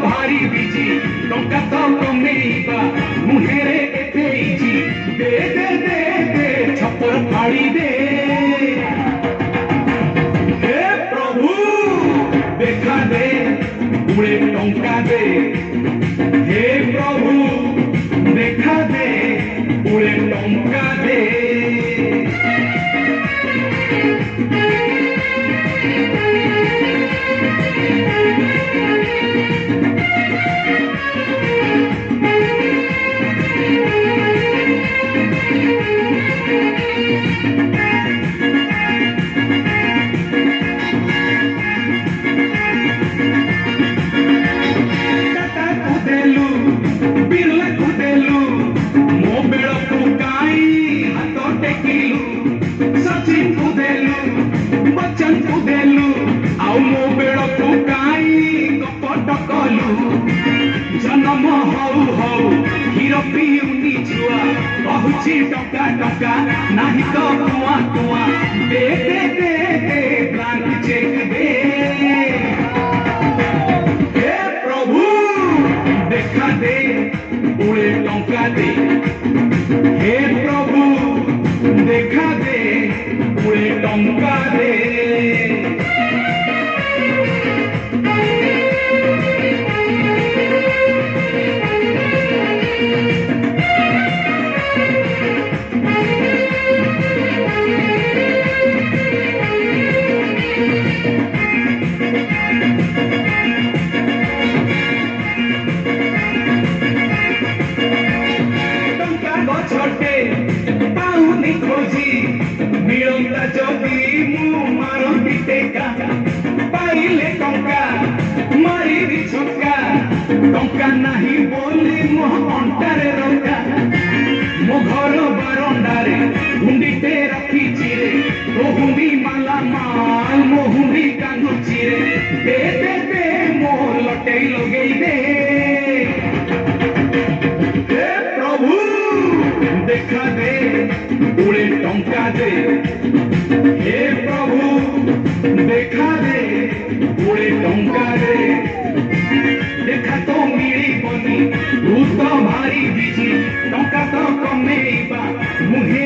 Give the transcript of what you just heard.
भारी बिजी टंका तो कमेइबा मुहेरे एते इजी दे दे दे दे छपर फाड़ी दे हे प्रभु देखा दे गुड़े टंका दे हे प्रभु देखा दे गुड़े टंका दे जन्म हऊ हऊ हीरो पीउनी छुआ बहुची टका टका नाही तो कुआ कुआ दे दे दे दे ब्लैंक चेक दे हे प्रभु देखा दे उड़े टंका दे हे प्रभु देखा दे उड़े टंका दे मिलता जदि मु मारती टेका पाइले टंका मारी छक्का टंका नाही बोली मो अंटारे रखा मो घर बारंडारे हुंडीटे रखी रे तो हुंडी माला माल मो हुंडी कांदुची रे दे दे दे मो लटे लगेई दे हे प्रभु देखा दे उड़े टंका दे हे प्रभु देखा दे उड़े टंका दे देखा तो मिली बनी तू तो भारी बिजी टंका तो कमेइबा मुहे